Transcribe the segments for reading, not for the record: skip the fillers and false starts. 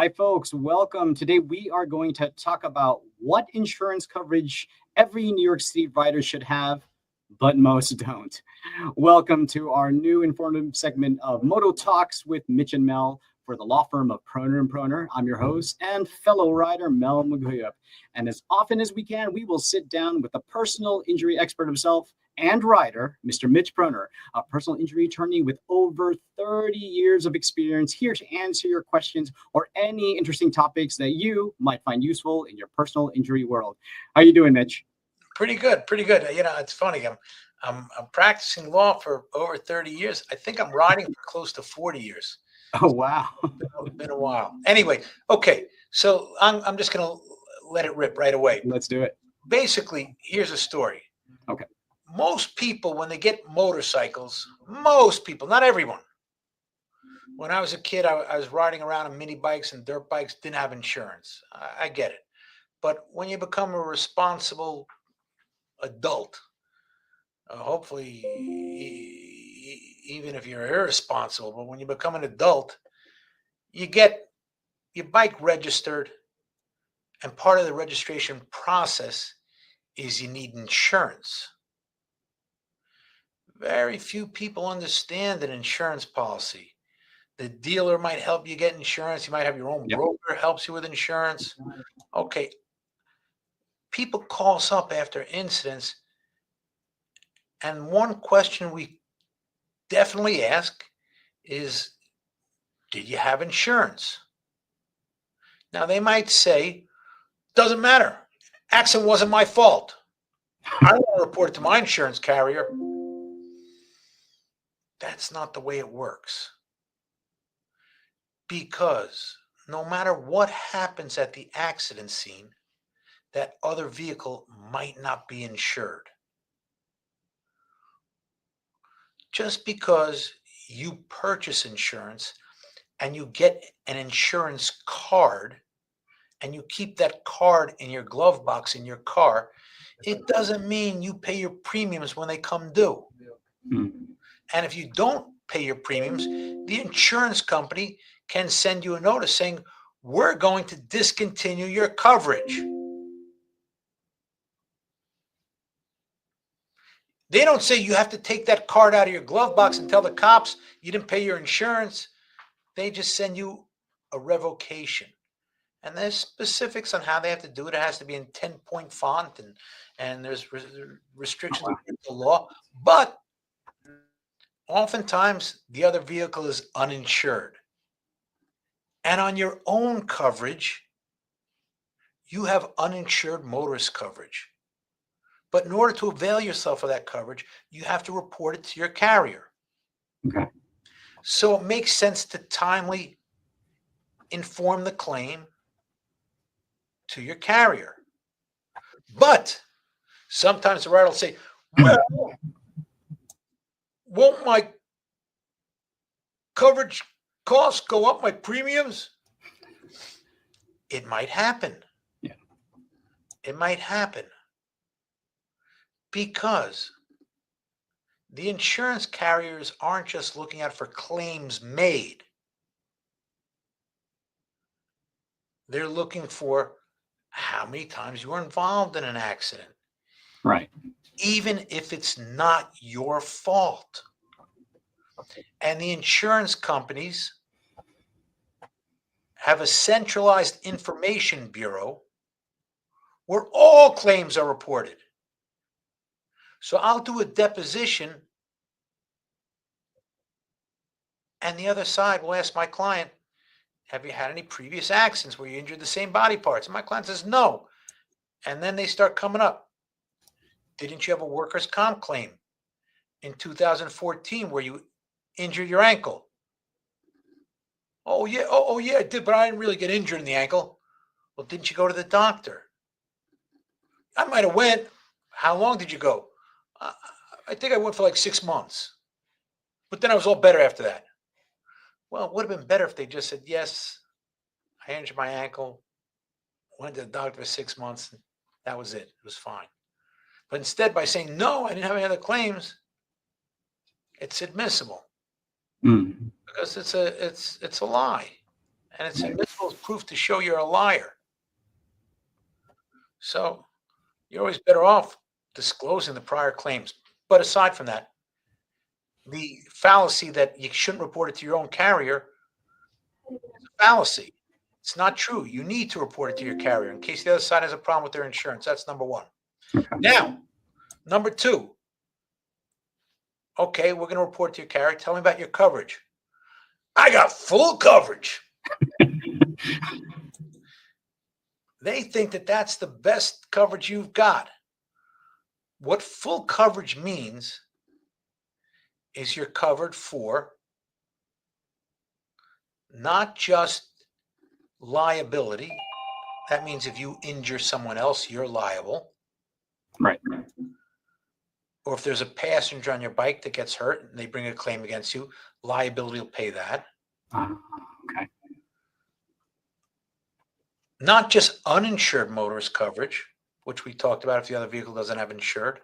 Hi, folks. Welcome. Today, we are going to talk about what insurance coverage every New York City rider should have, but most don't. Welcome to our new informative segment of Moto Talks with Mitch and Mel for the law firm of Proner and Proner. I'm your host and fellow rider, Mel Maguyup. And as often as we can, we will sit down with the personal injury expert himself and rider, Mr. Mitch Proner, a personal injury attorney with over 30 years of experience, here to answer your questions or any interesting topics that you might find useful in your personal injury world. How you doing, Mitch? Pretty good, pretty good. You know, it's funny. I'm practicing law for over 30 years. I think I'm riding for close to 40 years. Oh, wow. It's been a while. Anyway, okay. So I'm just gonna let it rip right away. Let's do it. Basically, here's a story. Okay. Most people, when they get motorcycles, most people, not everyone. When I was a kid, I was riding around on mini bikes and dirt bikes, didn't have insurance. I get it. But when you become a responsible adult, hopefully, even if you're irresponsible, but when you become an adult, you get your bike registered, and part of the registration process is you need insurance. Very few people understand an insurance policy. The dealer might help you get insurance. You might have your own broker helps you with insurance. Okay. People call us up after incidents, and one question we definitely ask is, did you have insurance? Now, they might say, doesn't matter. Accident wasn't my fault. I want to report it to my insurance carrier. That's not the way it works. Because no matter what happens at the accident scene, that other vehicle might not be insured. Just because you purchase insurance and you get an insurance card and you keep that card in your glove box in your car, it doesn't mean you pay your premiums when they come due. And if you don't pay your premiums, the insurance company can send you a notice saying, we're going to discontinue your coverage. They don't say you have to take that card out of your glove box and tell the cops you didn't pay your insurance. They just send you a revocation. And there's specifics on how they have to do it. It has to be in 10-point font, and there's restrictions in the law. But oftentimes, the other vehicle is uninsured. And on your own coverage, you have uninsured motorist coverage. But in order to avail yourself of that coverage, you have to report it to your carrier. Okay. So it makes sense to timely inform the claim to your carrier. But sometimes the rider will say, well, won't my coverage costs go up, my premiums? It might happen. Yeah. It might happen. Because the insurance carriers aren't just looking out for claims made. They're looking for how many times you were involved in an accident. Right. Even if it's not your fault. And the insurance companies have a centralized information bureau where all claims are reported. So I'll do a deposition, and the other side will ask my client, have you had any previous accidents where you injured the same body parts? And my client says, no. And then they start coming up. Didn't you have a workers' comp claim in 2014 where you injured your ankle? Oh, yeah. Oh, yeah, I did, but I didn't really get injured in the ankle. Well, didn't you go to the doctor? I might have went. How long did you go? I think I went for like 6 months. But then I was all better after that. Well, it would have been better if they just said, yes, I injured my ankle, went to the doctor for 6 months, and that was it. It was fine. But instead, by saying, no, I didn't have any other claims, it's admissible. Because it's a lie. and it's admissible as proof to show you're a liar. So you're always better off disclosing the prior claims. But aside from that, the fallacy that you shouldn't report it to your own carrier is a fallacy. It's not true. You need to report it to your carrier in case the other side has a problem with their insurance. That's number one. Okay. Now, number two, okay, we're going to report to your carrier. Tell me about your coverage. I got full coverage. They think that that's the best coverage you've got. What full coverage means is you're covered for not just liability. That means if you injure someone else, you're liable. Right. Or if there's a passenger on your bike that gets hurt and they bring a claim against you, liability will pay that. Okay. Not just uninsured motorist coverage, which we talked about if the other vehicle doesn't have insured.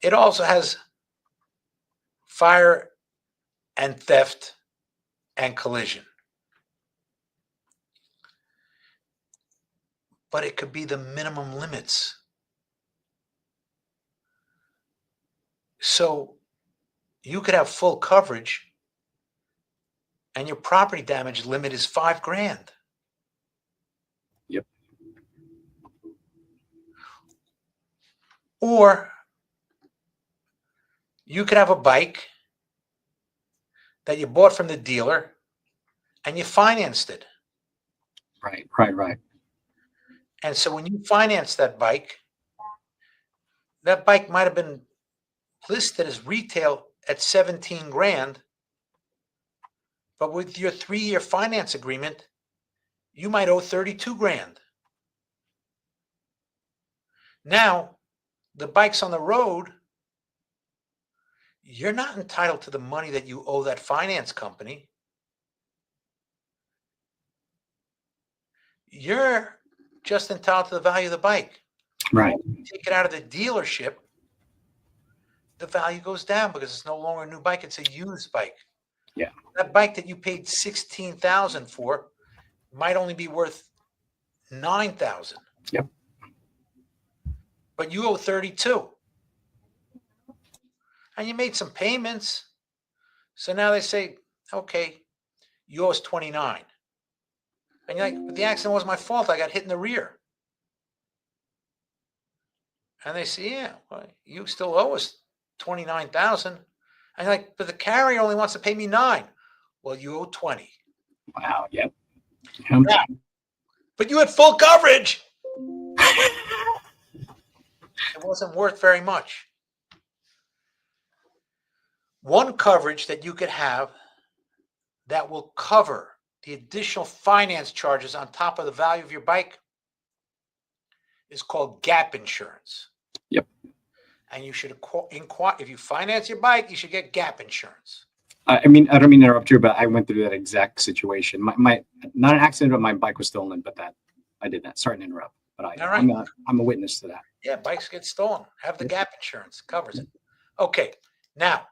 It also has fire and theft and collision. But it could be the minimum limits. So you could have full coverage and your property damage limit is $5,000. Yep. Or you could have a bike that you bought from the dealer and you financed it. Right. And so when you finance that bike might have been listed as retail at $17,000, but with your 3-year finance agreement, you might owe $32,000. Now, the bike's on the road. You're not entitled to the money that you owe that finance company. You're just entitled to the value of the bike. Right. You take it out of the dealership, the value goes down because it's no longer a new bike, it's a used bike. Yeah. That bike that you paid $16,000 for might only be worth $9,000. Yep. But you owe $32,000. And you made some payments. So now they say, okay, you owe us $29,000. And you're like, but the accident wasn't my fault. I got hit in the rear. And they say, yeah, well, you still owe us $29,000. And you're like, but the carrier only wants to pay me $9,000. Well, you owe $20,000. Wow. Yep. Yeah. But you had full coverage. It wasn't worth very much. One coverage that you could have that will cover the additional finance charges on top of the value of your bike is called gap insurance. Yep. And you should inquire, if you finance your bike, you should get gap insurance. I mean, I don't mean to interrupt you, but I went through that exact situation. My not an accident, but my bike was stolen. But that I did that. Sorry to interrupt, but I'm a witness to that. Yeah, bikes get stolen. Have the gap insurance, covers it. Okay, now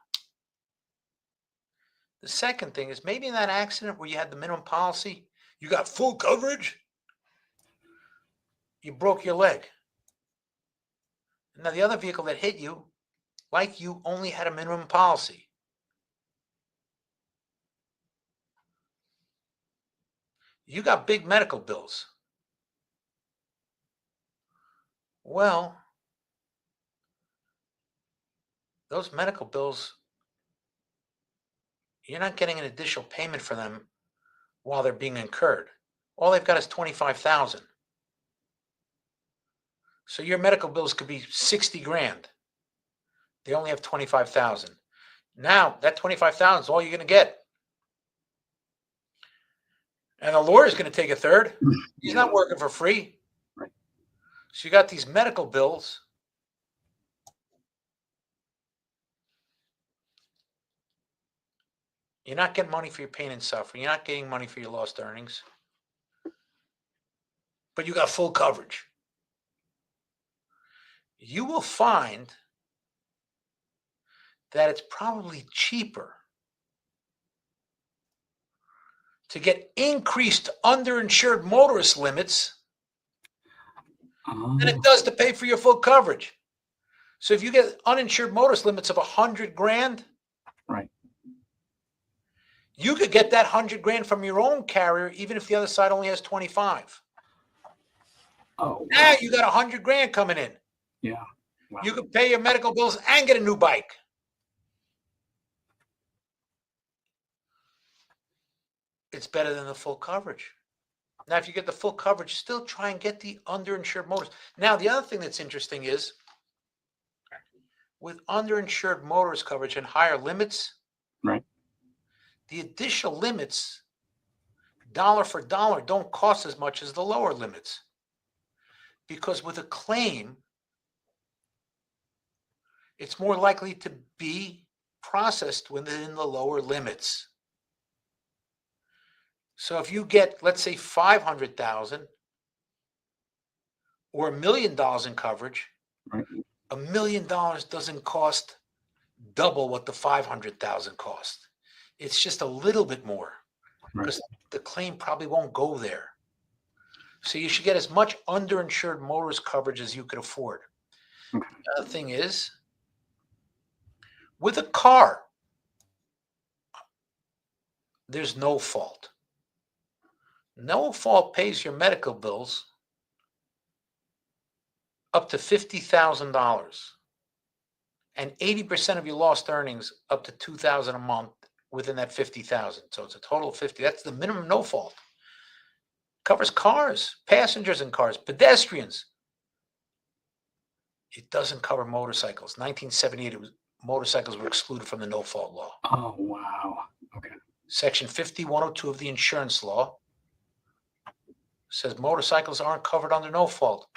the second thing is maybe in that accident where you had the minimum policy, you got full coverage, you broke your leg. Now the other vehicle that hit you, like you, only had a minimum policy. You got big medical bills. Well, those medical bills, you're not getting an additional payment for them while they're being incurred. All they've got is $25,000. So your medical bills could be $60,000. They only have $25,000. Now that $25,000 is all you're going to get. And the lawyer's going to take a third. He's not working for free. Right. So you got these medical bills. You're not getting money for your pain and suffering. You're not getting money for your lost earnings. But you got full coverage. You will find that it's probably cheaper to get increased underinsured motorist limits than it does to pay for your full coverage. So if you get uninsured motorist limits of 100 grand, Right. you could get that 100 grand from your own carrier, even if the other side only has 25. Oh, Now you got 100 grand coming in. yeah. Wow. You could pay your medical bills and get a new bike. It's better than the full coverage. Now, if you get the full coverage, still try and get the underinsured motorist. Now, the other thing that's interesting is with underinsured motorist coverage and higher limits, Right. the additional limits, dollar for dollar, don't cost as much as the lower limits. Because with a claim, it's more likely to be processed within the lower limits. So if you get, let's say, 500,000 or $1 million in coverage, Right. $1 million doesn't cost double what the 500,000 cost. It's just a little bit more because the claim probably won't go there. So you should get as much underinsured motorist coverage as you could afford. Okay. The other thing is, with a car, there's no fault. No fault pays your medical bills up to $50,000 and 80% of your lost earnings up to $2,000 a month within that 50,000. So it's a total of 50. That's the minimum no fault. Covers cars, passengers in cars, pedestrians. It doesn't cover motorcycles. 1978, motorcycles were excluded from the no fault law. Oh, wow. Okay. Section 5102 of the insurance law says motorcycles aren't covered under no fault,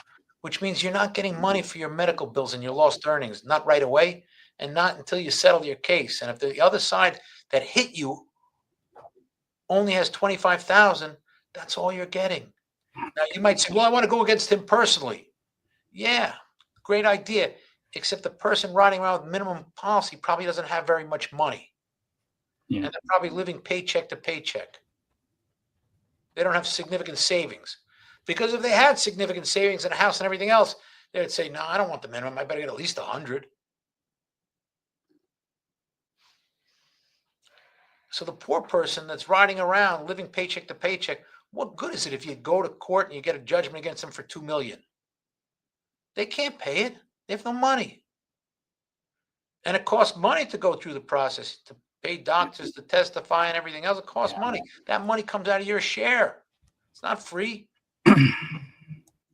which means you're not getting money for your medical bills and your lost earnings, not right away and not until you settle your case. And if the other side that hit you only has 25,000, that's all you're getting. Now you might say, well, I want to go against him personally. Yeah, great idea. Except the person riding around with minimum policy probably doesn't have very much money. Yeah. And they're probably living paycheck to paycheck. They don't have significant savings. Because if they had significant savings in a house and everything else, they would say, no, I don't want the minimum. I better get at least 100. So the poor person that's riding around living paycheck to paycheck, what good is it if you go to court and you get a judgment against them for $2 million? They can't pay it. They have no money. And it costs money to go through the process, to pay doctors to testify and everything else. It costs money. That money comes out of your share. It's not free.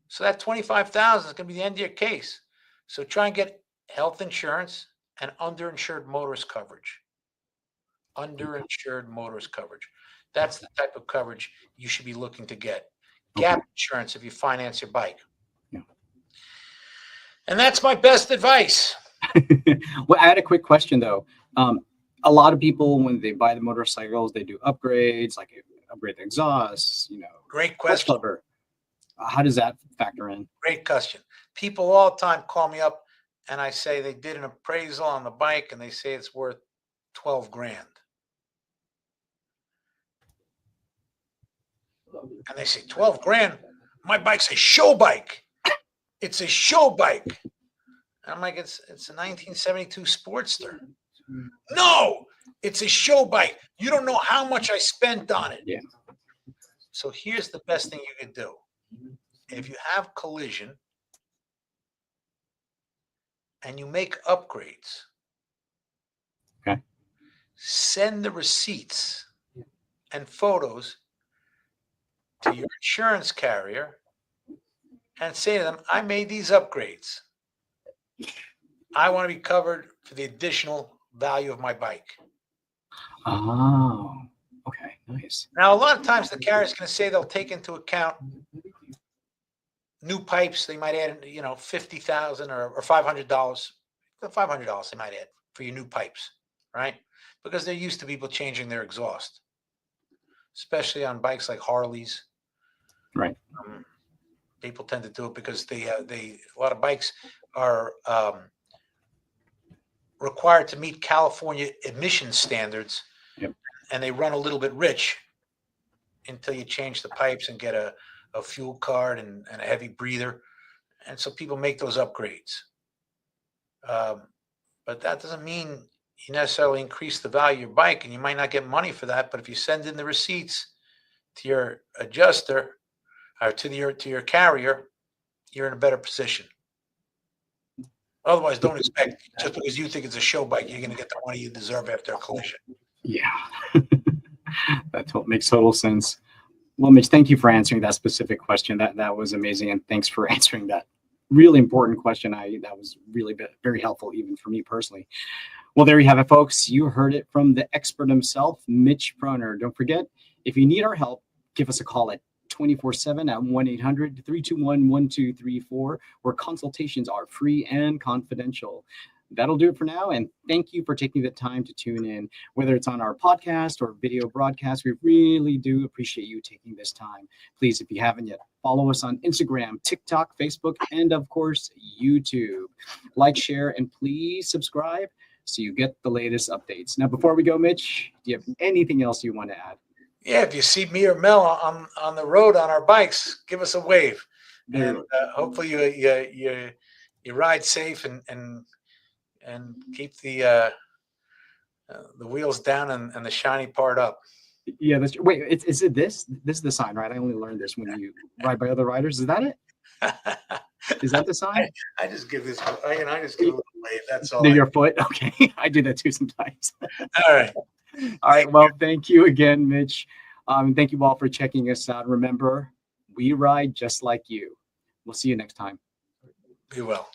So that 25,000 is going to be the end of your case. So try and get health insurance and underinsured motorist coverage. Underinsured motorist coverage. That's the type of coverage you should be looking to get. Gap insurance if you finance your bike. Yeah. And that's my best advice. Well, I had a quick question though. A lot of people, when they buy the motorcycles, they do upgrades, like upgrade the exhaust, Great question. cover. How does that factor in? Great question. People all the time call me up and I say they did an appraisal on the bike and they say it's worth 12 grand. And they say, 12 grand? My bike's a show bike. It's a show bike. And I'm like, it's a 1972 Sportster. No, it's a show bike. You don't know how much I spent on it. Yeah. So here's the best thing you can do. If you have collision and you make upgrades, okay, send the receipts and photos to your insurance carrier and say to them, I made these upgrades. I want to be covered for the additional value of my bike. Oh, okay, nice. Now, a lot of times the carrier is going to say they'll take into account new pipes. They might add, $50,000 or $500. The $500 they might add for your new pipes, right? Because they're used to people changing their exhaust, especially on bikes like Harleys. Right. People tend to do it because a lot of bikes are required to meet California emission standards, yep, and they run a little bit rich. until you change the pipes and get a fuel card and a heavy breather. And so people make those upgrades. But that doesn't mean you necessarily increase the value of your bike, and you might not get money for that. But if you send in the receipts to your adjuster or to your carrier, you're in a better position. Otherwise, don't expect just because you think it's a show bike, you're going to get the money you deserve after a collision. Yeah, that makes total sense. Well, Mitch, thank you for answering that specific question. That was amazing, and thanks for answering that really important question. That was really very helpful, even for me personally. Well, there you have it, folks. You heard it from the expert himself, Mitch Proner. Don't forget, if you need our help, give us a call at 24/7 at 1-800-321-1234, where consultations are free and confidential. That'll do it for now. And thank you for taking the time to tune in, whether it's on our podcast or video broadcast. We really do appreciate you taking this time. Please, if you haven't yet, follow us on Instagram, TikTok, Facebook, and of course, YouTube. Like, share, and please subscribe so you get the latest updates. Now, before we go, Mitch, do you have anything else you want to add? Yeah, if you see me or Mel on the road on our bikes, give us a wave. And hopefully you ride safe and keep the wheels down and the shiny part up. Yeah, wait, is it this? This is the sign, right? I only learned this when you ride by other riders. Is that it? Is that the sign? I just give this. I just give a little wave. That's all. Your foot? Okay, I do that too sometimes. All right. All right. Well, thank you again, Mitch. Thank you all for checking us out. Remember, we ride just like you. We'll see you next time. Be well.